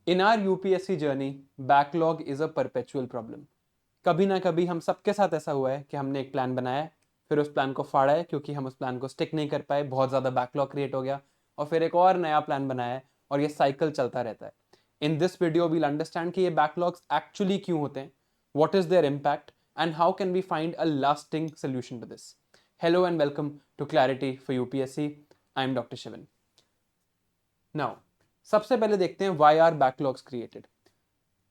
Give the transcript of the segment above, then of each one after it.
In are UPSC journey backlog is a perpetual problem. कभी ना कभी हम सबके साथ ऐसा हुआ है कि हमने एक प्लान बनाया है, फिर उस प्लान को फाड़ा है क्योंकि हम उस प्लान को स्टिक नहीं कर पाए, बहुत ज़्यादा बैकलॉग क्रिएट हो गया, और फिर एक और नया प्लान बनाया है, और ये साइकिल चलता रहता है। In this video we'll understand कि ये बैकलॉग्स एक्चुअली क्यों होते हैं, what is their impact, and how can we find a lasting solution to this. Hello and welcome to Clarity for UPSC. I am Dr. Shivan. Now, सबसे पहले देखते हैं why are backlogs created.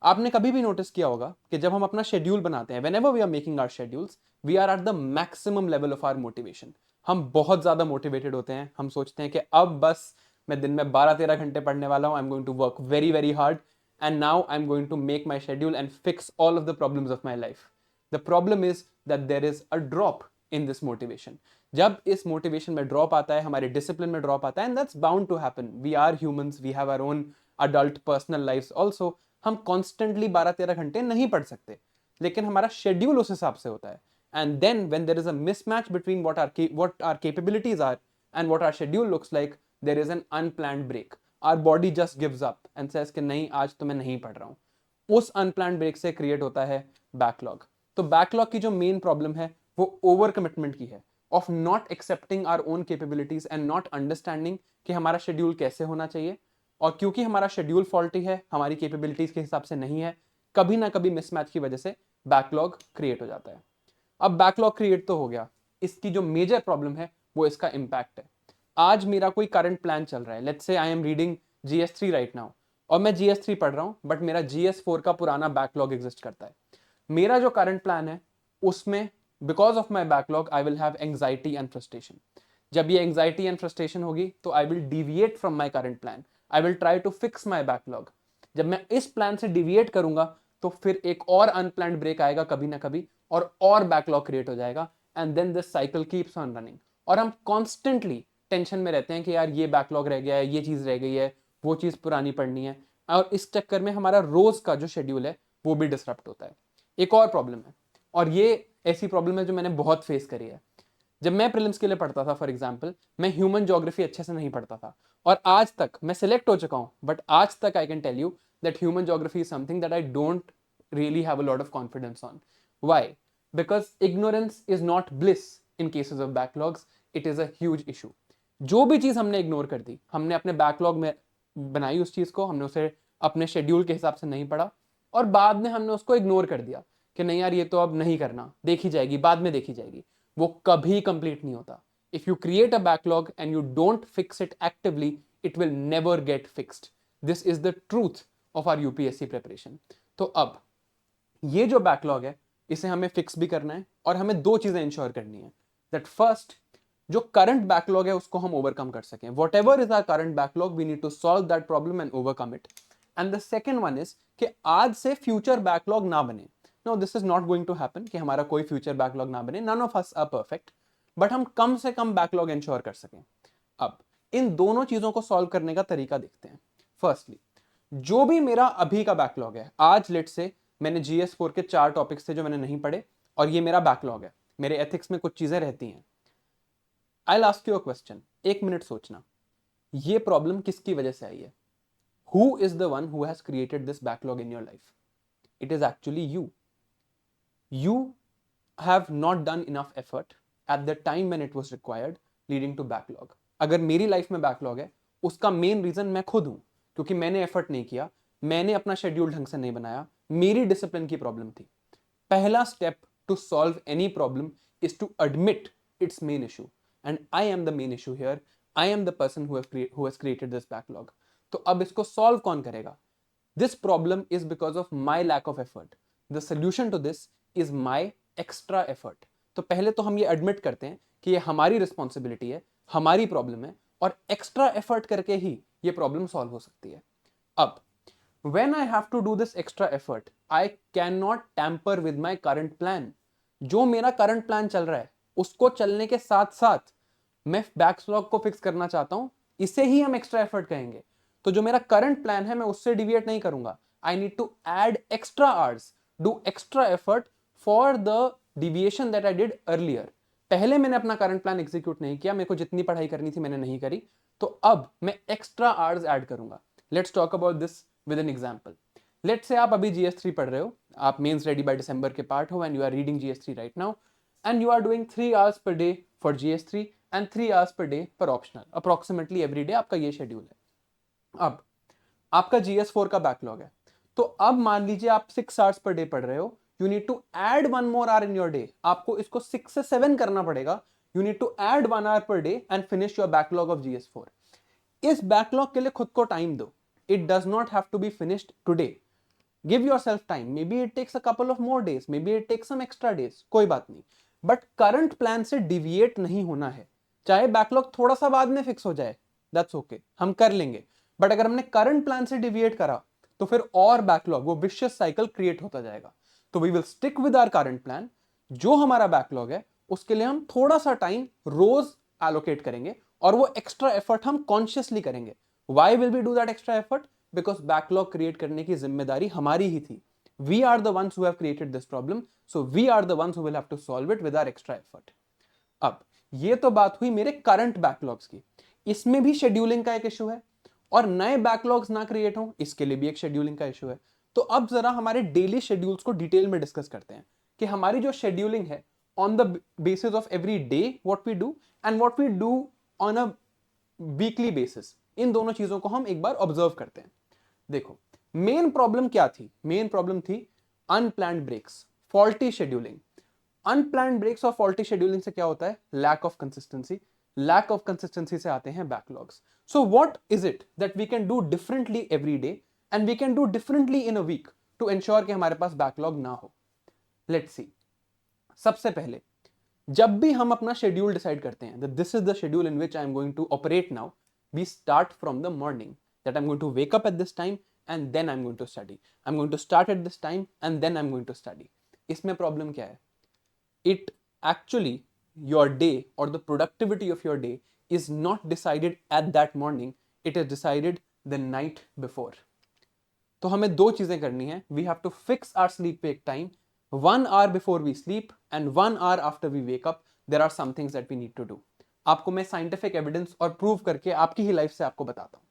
आपने कभी भी नोटिस किया होगा कि जब हम अपना शेड्यूल बनाते हैं, whenever we are making our schedules, we are at the maximum level of our motivation. हम बहुत ज़्यादा मोटिवेटेड होते हैं, हम सोचते हैं कि अब बस मैं दिन में 12-13 घंटे पढ़ने वाला हूँ, I am going to work very very hard, and now I am going to make my schedule and fix all of the problems of my life. The problem is that there is a drop in this motivation. जब इस motivation में drop आता है, हमारे discipline में drop आता है, and that's bound to happen. We are humans, we have our own adult personal lifes also. हम कॉन्स्टेंटली 12-13 घंटे नहीं पढ़ सकते, लेकिन हमारा शेड्यूल उस हिसाब से होता है. And then when there is a mismatch between what our capabilities are and what our schedule looks like, there is an unplanned break. Our body just gives up and says कि नहीं, आज तो मैं नहीं पढ़ रहा हूँ. उस अनप्लान्ड ब्रेक से क्रिएट होता है बैकलॉग. तो बैकलॉग की जो मेन प्रॉब्लम है वो ओवर कमिटमेंट की है, of not accepting our own capabilities and not understanding कि हमारा शेड्यूल कैसे होना चाहिए. और क्योंकि हमारा शेड्यूल फॉल्टी है, हमारी कैपेबिलिटीज के हिसाब से नहीं है, कभी ना कभी मिसमैच की वजह से बैकलॉग क्रिएट हो जाता है. अब बैकलॉग क्रिएट तो हो गया, इसकी जो मेजर प्रॉब्लम है वो इसका इंपैक्ट है. आज मेरा कोई करंट प्लान चल रहा है, let's say I am reading GS3 right now, और मैं GS3 पढ़ रहा हूं, बट मेरा GS4 का पुराना बैकलॉग एग्जिस्ट करता है. मेरा जो करंट प्लान है उसमें, because of my backlog, I will have anxiety and frustration. जब ये एंग्जाइटी एंड फ्रस्ट्रेशन होगी तो I will deviate from my current plan. I will try to fix my backlog. जब मैं इस प्लान से डिविएट करूंगा तो फिर एक और अनप्लान्ड ब्रेक आएगा कभी ना कभी, और बैकलॉग क्रिएट हो जाएगा, and then this cycle keeps on running. और हम कॉन्स्टेंटली टेंशन में रहते हैं कि यार ये बैकलॉग रह गया है, ये चीज़ रह गई है, वो चीज़ पुरानी पढ़नी है, और इस चक्कर में हमारा रोज का जो शेड्यूल है वो भी डिसरप्ट होता है. एक और प्रॉब्लम है, और ये ऐसी प्रॉब्लम है जो मैंने बहुत फेस करी है. जब मैं प्रीलिम्स के लिए पढ़ता था, फॉर एग्जाम्पल, मैं ह्यूमन ज्योग्राफी अच्छे से नहीं पढ़ता था, और आज तक मैं सिलेक्ट हो चुका हूं, बट आज तक I can tell you that human geography is something that I don't really have a lot of confidence on. Why? Because ignorance is not bliss in cases of backlogs. It is a huge issue. जो भी चीज़ हमने ignore कर दी, हमने अपने backlog में बनाई उस चीज़ को, हमने उसे अपने शेड्यूल के हिसाब से नहीं पढ़ा, और बाद में हमने उसको इग्नोर कर दिया कि नहीं यार ये तो अब नहीं करना, देखी जाएगी, बाद में देखी जाएगी. वो कभी कंप्लीट नहीं होता. If you create a backlog and you don't fix it actively, it will never get fixed. This is the truth of our UPSC preparation. तो अब ये जो बैकलॉग है इसे हमें फिक्स भी करना है, और हमें दो चीजें इंश्योर करनी है. दैट फर्स्ट, जो करंट बैकलॉग है उसको हम ओवरकम कर सकें. Whatever is our current backlog, we need to solve that problem and overcome it. And the second one is कि आज से फ्यूचर बैकलॉग ना बने. No, this is not going to happen कि हमारा कोई फ्यूचर बैकलॉग ना बने. None of us are perfect, but हम कम से कम बैकलॉग इंश्योर कर सकें. अब इन दोनों चीजों को सॉल्व करने का तरीका देखते हैं. फर्स्टली, जो भी मेरा अभी का बैकलॉग है, आज लेट से मैंने GS4 के 4 टॉपिक्स थे जो मैंने नहीं पढ़े, और ये मेरा बैकलॉग है. मेरे एथिक्स में कुछ चीजें रहती हैं. I will ask you a question, 1 minute सोचना, ये प्रॉब्लम किसकी वजह से आई है? Who is the one who has created this backlog in your life? It is actually you. You have not done enough effort at the time when it was required, leading to backlog. अगर मेरी life में backlog है, उसका main reason मैं खुद हूं, क्योंकि मैंने एफर्ट नहीं किया, मैंने अपना शेड्यूल ढंग से नहीं बनाया, मेरी डिसिप्लिन की प्रॉब्लम थी. पहला step to solve any problem is to admit it's main issue, and I am the main issue here. I am the person who has created this backlog. तो अब इसको सॉल्व कौन करेगा? This problem is because of my lack of effort. The solution to this is my extra effort. तो पहले तो हम ये एडमिट करते हैं कि ये हमारी रिस्पॉन्सिबिलिटी है, हमारी प्रॉब्लम है, और एक्स्ट्रा एफर्ट करके ही ये प्रॉब्लम सॉल्व हो सकती है. अब when I have to do this extra effort, I cannot tamper with my current plan. जो मेरा करंट प्लान चल रहा है उसको चलने के साथ साथ मैं बैकलॉग को फिक्स करना चाहता हूं, इसे ही हम एक्स्ट्रा एफर्ट कहेंगे. तो जो मेरा करंट प्लान है मैं उससे डिविएट नहीं करूंगा. I need to add extra hours, do extra effort for the deviation that I did earlier. पहले मैंने अपना करंट प्लान एग्जीक्यूट नहीं किया, मेरे को जितनी पढ़ाई करनी थी मैंने नहीं करी, तो अब मैं एक्स्ट्रा आवर्स ऐड करूंगा. Let's talk about this with an example. Let's say आप अभी GS3 पढ़ रहे हो, आप मेंस रेडी बाय दिसंबर के पार्ट हो and you are reading GS3 right now and you are doing 3 hours per day for GS3 and 3 hours per day पर optional, approximately every day आपका ये शेड्यूल है। अब आपका GS4 का backlog है, तो अब मान लीजिए आप 6 hours per day पढ़ रहे हो, you need to add 1 more hour in your day, आपको इसको 6 से 7 करना पड़ेगा, you need to add 1 hour per day and finish your backlog of GS4। इस बैकलॉग के लिए खुद को टाइम दो, it does not have to be finished today, give yourself time, maybe it takes a couple of more days, maybe it takes some extra days, कोई बात नहीं, but current plan से deviate नहीं होना है। चाहे backlog थोड़ा सा बाद में फिक्स हो जाए, दैट्स ओके, हम कर लेंगे, बट अगर हमने करंट प्लान से डिविएट करा तो फिर और बैकलॉग, वो विशियस साइकिल क्रिएट होता जाएगा। तो we will stick with our current plan, जो हमारा बैकलॉग है उसके लिए हम थोड़ा सा टाइम रोज एलोकेट करेंगे और वो एक्स्ट्रा एफर्ट हम कॉन्शियसली करेंगे। Why will we do that extra effort? Because backlog create करने की जिम्मेदारी हमारी ही थी। We are the ones who have created this problem, so we are the ones who will have to solve it with our extra effort. अब ये तो बात हुई मेरे करंट बैकलॉग्स की, इसमें भी शेड्यूलिंग का एक इशू है और नए बैकलॉग्स ना क्रिएट हो इसके लिए भी एक शेड्यूलिंग का इशू है। तो अब जरा हमारे डेली शेड्यूल्स को डिटेल में डिस्कस करते हैं कि हमारी जो शेड्यूलिंग है on the basis of every day what we do and what we do on a weekly basis, इन दोनों चीजों को हम एक बार ऑब्जर्व करते हैं। देखो, मेन प्रॉब्लम क्या थी? मेन प्रॉब्लम थी unplanned breaks, faulty scheduling. Unplanned breaks और फॉल्टी शेड्यूलिंग से क्या होता है? Lack of consistency, lack of consistency से आते हैं backlogs. So what is it that we can do differently every day and we can do differently in a week to ensure कि हमारे पास बैकलॉग ना हो? Let's see. सबसे पहले, जब भी हम अपना शेड्यूल डिसाइड करते हैं, this is the schedule in which I am going to operate now, we start from the morning, that I am going to wake up at this time and then I am going to study, I am going to start at this time and then I am going to study. इसमें problem क्या है? It actually, your day or the productivity of your day is not decided at that morning, it is decided the night before. तो हमें दो चीजें करनी है, we have to fix our sleep wake time 1 hour before we sleep and 1 hour after we wake up. There are some things that we need to do. आपको मैं scientific evidence और prove करके आपकी ही लाइफ से आपको बताता हूँ।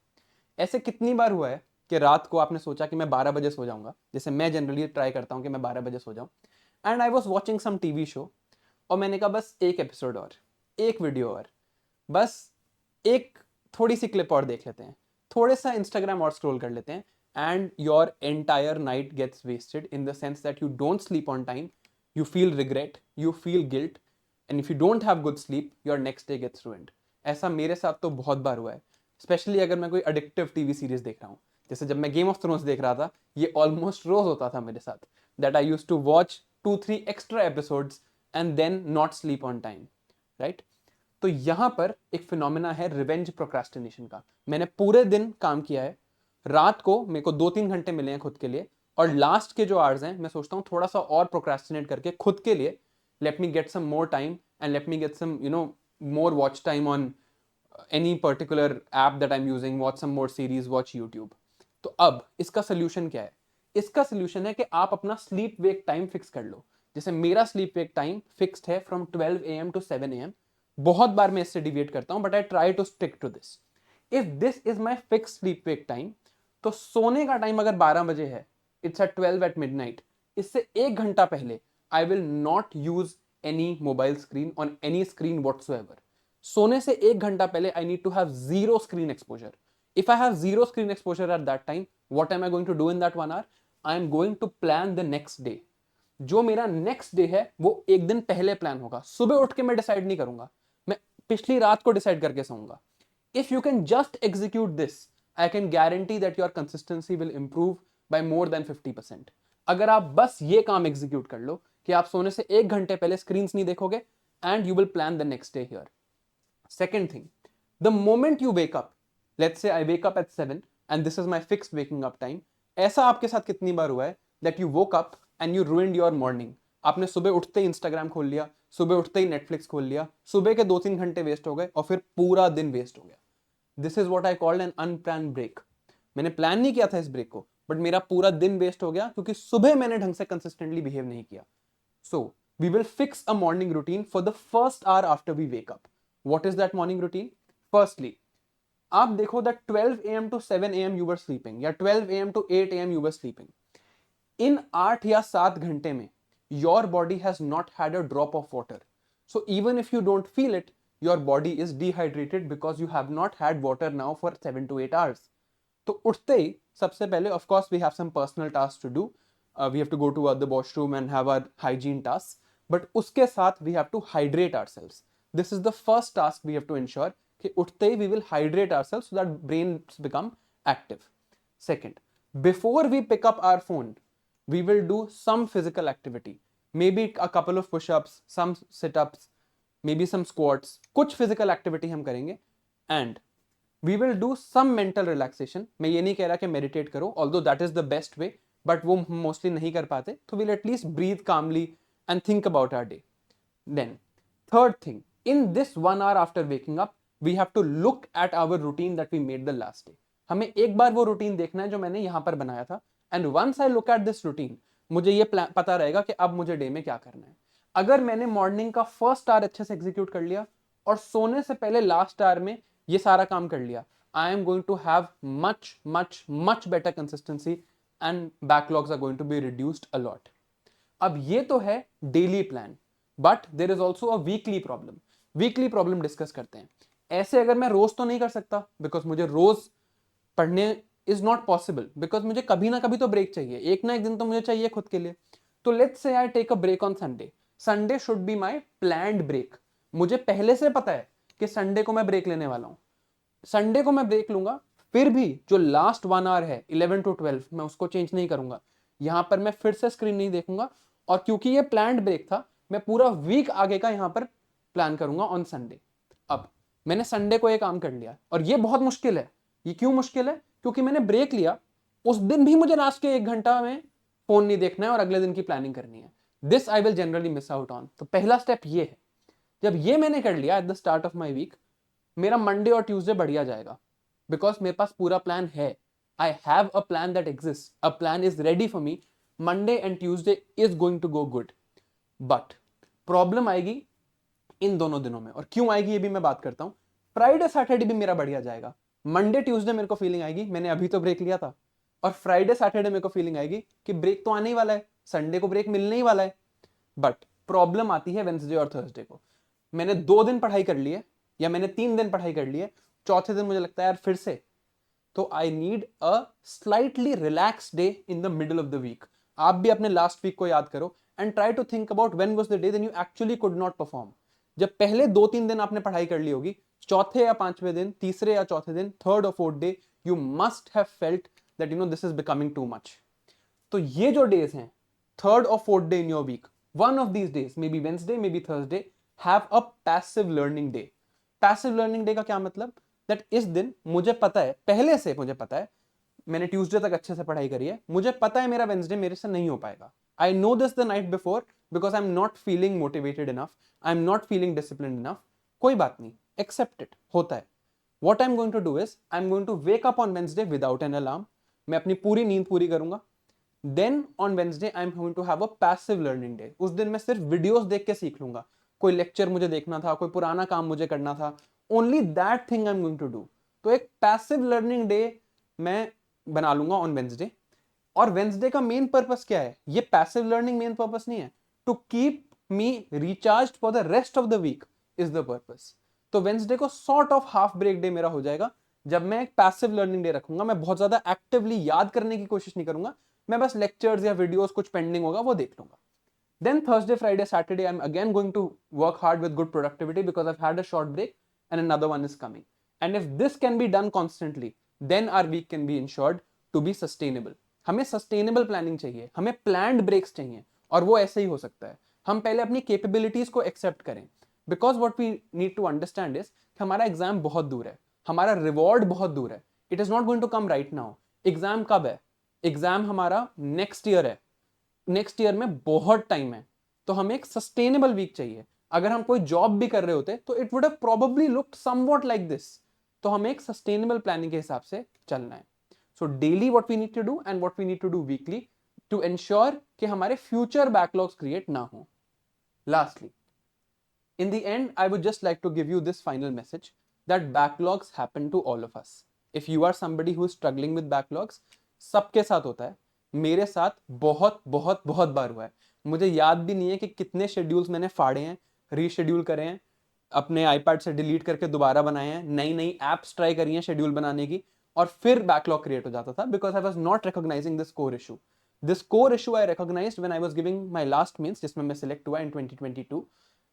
ऐसे कितनी बार हुआ है कि रात को आपने सोचा कि मैं 12 बजे सो जाऊंगा, जैसे मैं जनरली ट्राई करता हूँ कि मैं 12 बजे सो जाऊं, and I was watching some TV show और मैंने कहा बस एक एपिसोड और, एक वीडियो और, बस एक थोड़ी सी क्लिप और देख लेते हैं, थोड़े सा इंस्टाग्राम और स्क्रॉल कर लेते हैं, and your entire night gets wasted in the sense that you don't sleep on time, you feel regret, you feel guilt, and if you don't have good sleep your next day gets ruined. ऐसा मेरे साथ तो बहुत बार हुआ है, specially अगर मैं कोई एडिक्टिव टीवी सीरीज देख रहा हूँ। जैसे जब मैं गेम ऑफ थ्रोन्स देख रहा था, ये ऑलमोस्ट रोज होता था मेरे साथ, that I used to watch 2-3 extra episodes and then not sleep on time, right? तो यहां पर एक फिनोमेना है रिवेंज प्रोक्रास्टिनेशन का। मैंने पूरे दिन काम किया है, रात को मेरे को 2-3 घंटे मिले हैं खुद के लिए, और लास्ट के जो आवर्स हैं मैं सोचता हूँ थोड़ा सा और प्रोक्रास्टिनेट करके खुद के लिए, let me get some more time and let me get some more watch time on any particular app that I'm using, watch some more series, watch YouTube. तो अब इसका सोल्यूशन क्या है? इसका सोल्यूशन है कि आप अपना स्लीप वेक टाइम फिक्स कर लो। जैसे मेरा स्लीप वेक टाइम फिक्स्ड है फ्रॉम 12 AM to 7 AM। बहुत बार मैं इससे डिविएट करता हूं, but I try to stick to this. If this is my fix sleep wake time, तो सोने का टाइम अगर 12 बजे है, इट्स एट 12 at midnight, इससे 1 घंटा पहले I will not use any mobile screen on any screen whatsoever. सोने से 1 घंटा पहले I need to have zero screen exposure. If I have zero screen exposure at that time, what am I going to do in that 1 hour? I am going to plan the next day. जो मेरा next day है वो एक दिन पहले plan होगा। सुबह उठ के मैं डिसाइड नहीं करूंगा, मैं पिछली रात को डिसाइड करके सोऊंगा। If you can just execute this, I can guarantee that your consistency will improve by more than 50%। अगर आप बस ये काम एग्जीक्यूट कर लो कि आप सोने से 1 घंटे पहले स्क्रीन नहीं देखोगे, and you will plan the next day here. Second thing, the moment you wake up, let's say I wake up at 7 and this is my fixed waking up time. ऐसा आपके साथ कितनी बार हुआ है that you woke up and you ruined your morning? आपने सुबह उठते ही Instagram खोल लिया, सुबह उठते ही नेटफ्लिक्स खोल लिया, सुबह के 2-3 घंटे वेस्ट हो गए और फिर पूरा दिन वेस्ट हो गया। This is what I called an unplanned break. मैंने प्लान नहीं किया था इस ब्रेक को, बट मेरा पूरा दिन वेस्ट हो गया क्योंकि सुबह मैंने ढंग से कंसिस्टेंटली बिहेव नहीं किया। So we will fix a morning routine for the first hour after we wake up. What is that morning routine? Firstly, आप देखो that 12 AM to 7 AM you were sleeping या 12 AM to 8 AM you were sleeping. इन 8 या 7 घंटे में your body has not had a drop of water. So even if you don't feel it, your body is dehydrated because you have not had water now for 7 to 8 hours. तो उठते ही सबसे पहले of course we have some personal tasks to do. We have to go to the washroom and have our hygiene tasks. But उसके साथ we have to hydrate ourselves. This is the first task we have to ensure कि उठते ही we will hydrate ourselves so that brains become active. Second, before we pick up our phone, we will do some physical activity. Maybe a couple of push-ups, some sit-ups, maybe some squats. कुछ physical activity हम करेंगे and we will do some mental relaxation. मैं ये नहीं कह रहा कि meditate करो, although that is the best way, but वो mostly नहीं कर पाते, तो we'll at least breathe calmly and think about our day. Then, third thing, in this 1 hour after waking up, we have to look at our routine that we made the last day. हमें एक बार वो routine देखना है जो मैंने यहाँ पर बनाया था, and once I look at this routine, मुझे ये पता रहेगा कि अब मुझे डे में क्या करना है. अगर मैंने मॉर्निंग का फर्स्ट आवर अच्छे से एग्जीक्यूट कर लिया और सोने से पहले लास्ट आवर में ये सारा काम कर लिया, I am going to have much much much better consistency and backlogs are going to be reduced a lot. अब ये तो है daily plan, but there is also a weekly problem. Weekly problem discuss करते हैं. ऐसे अगर मैं रोज तो नहीं कर सकता बिकॉज मुझे रोज पढ़ने इज नॉट पॉसिबल, बिकॉज मुझे कभी ना कभी तो ब्रेक चाहिए, एक ना एक दिन तो मुझे चाहिए खुद के लिए. तो let's say I take a break on Sunday. Sunday should be my planned break. मुझे पहले से पता है कि संडे को मैं ब्रेक लेने वाला हूं. संडे को मैं ब्रेक लूंगा, फिर भी जो लास्ट 1 आवर है 11 to 12 मैं उसको चेंज नहीं करूंगा. यहां पर मैं फिर से स्क्रीन नहीं देखूंगा, और क्योंकि ये प्लान्ड ब्रेक था मैं पूरा वीक आगे का यहां पर प्लान करूंगा ऑन संडे. अब मैंने संडे को ये काम कर लिया और ये बहुत मुश्किल है. ये क्यों मुश्किल है? क्योंकि मैंने ब्रेक लिया, उस दिन भी मुझे लास्ट के 1 घंटा में फोन नहीं देखना है और अगले दिन की प्लानिंग करनी है. This I will generally miss out on. तो पहला स्टेप ये है. जब ये मैंने कर लिया at the start of my week, मेरा मंडे और ट्यूसडे बढ़िया जाएगा बिकॉज मेरे पास पूरा प्लान है. I have a plan that exist, a plan is ready for me. Monday and Tuesday is going to go good. But problem आएगी इन दोनों दिनों में, और क्यों आएगी ये भी मैं बात करता हूं. फ्राइडे सैटरडे भी मेरा बढ़िया जाएगा. मंडे ट्यूसडे मेरे को फीलिंग आएगी मैंने अभी तो ब्रेक लिया था, और फ्राइडे सैटरडे मेरे को फीलिंग आएगी कि ब्रेक तो आने ही वाला है, संडे को ब्रेक मिलने ही वाला है. बट प्रॉब्लम आती है वेंसडे और थर्सडे को. मैंने 2 दिन पढ़ाई कर ली है या मैंने 3 दिन पढ़ाई कर ली है, चौथे दिन मुझे लगता है यार फिर से, तो I need a slightly relax day in the middle of the week. आप भी अपने लास्ट वीक को याद करो and try to think about when was the day then you actually could not perform. जब पहले 2-3 दिन आपने पढ़ाई कर ली होगी, चौथे या पांचवें दिन, तीसरे या चौथे दिन, थर्ड और fourth day, you must have felt that you know this is becoming too much. तो ये जो डेज हैं, थर्ड और fourth day in your week, one of these days, maybe Wednesday, maybe Thursday, have a passive learning day. Passive learning day का क्या मतलब? That इस दिन मुझे पता है, पहले से मुझे पता है, मैंने ट्यूसडे तक अच्छे से पढ़ाई करी है, मुझे पता है मेरा वेंसडे मेरे से नहीं हो पाएगा. I know this the night before because I am not feeling motivated enough, I am not feeling disciplined enough. कोई बात नहीं, एक्सेप्ट इट, होता है. What I'm going to do is I'm going to wake up on Wednesday without an alarm. मैं अपनी पूरी नींद पूरी करूंगा. Then on Wednesday I'm going to have a passive learning day. उस दिन मैं सिर्फ वीडियोस देख के सीख लूंगा. कोई लेक्चर मुझे देखना था, कोई पुराना काम मुझे करना था, only that thing I'm going to do. तो एक passive learning day मैं बना लूंगा on Wednesday. और Wednesday का मेन पर्पस क्या है? ये passive learning मेन पर्पस नहीं है. To keep me recharged for the rest of the week is the purpose. तो वेंसडे को sort of half break day मेरा हो जाएगा. जब मैं एक पैसिव लर्निंग डे रखूंगा, मैं बहुत ज्यादा एक्टिवली याद करने की कोशिश नहीं करूंगा, मैं बस लेक्चर्स या वीडियोस कुछ पेंडिंग होगा वो देख लूंगा. Then Thursday Friday Saturday I am again going to work hard with good productivity because I had a short break and another one is coming. And if this can be done constantly then our week can be ensured to be sustainable. हमें sustainable planning चाहिए, हमें planned breaks चाहिए, और वो ऐसे ही हो सकता है. हम पहले अपनी कैपेबिलिटीज को एक्सेप्ट करें. Because what we need to understand is हमारा एग्जाम बहुत दूर है, हमारा रिवॉर्ड बहुत दूर है. It is not going to come right now. Exam कब है? एग्जाम हमारा नेक्स्ट ईयर है. नेक्स्ट ईयर में बहुत टाइम है. तो हमें एक सस्टेनेबल वीक चाहिए. अगर हम कोई जॉब भी कर रहे होते तो it would have probably looked somewhat like this. तो हमें एक सस्टेनेबल प्लानिंग के हिसाब से चलना है. So daily what we need to do and what we need to do weekly to ensure कि हमारे फ्यूचर बैकलॉग्स क्रिएट ना हो. Lastly, in the end I would just like to give you this final message that backlogs happen to all of us. If you are somebody who is struggling with backlogs, सबके साथ होता है, मेरे साथ बहुत बहुत बहुत बार हुआ है. मुझे याद भी नहीं है कि कितने शेड्यूल्स मैंने फाड़े हैं, रीशेड्यूल करे हैं, अपने आईपैड से डिलीट करके दोबारा बनाए हैं, नई नई एप्स ट्राई करी हैं शेड्यूल बनाने की, और फिर बैकलॉग क्रिएट हो जाता था because I was not recognising this core issue. This core issue I recognised when I was giving my last mains, जिसमें मैं सिलेक्ट हुआ इन 2022,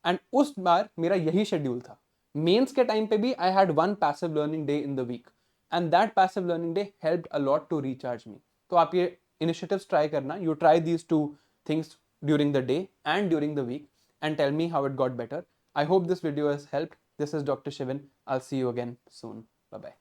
एंड उस बार मेरा यही शेड्यूल था. मेंस के टाइम पे भी I had one passive learning day in the week, and that passive learning day helped a lot to recharge me. तो आप ये इनिशिएटिव्स ट्राई करना. You try these two things during the day and during the week and tell me how it got better. I hope this video has helped. This is Dr. Shivan. I'll see you again soon. Bye bye.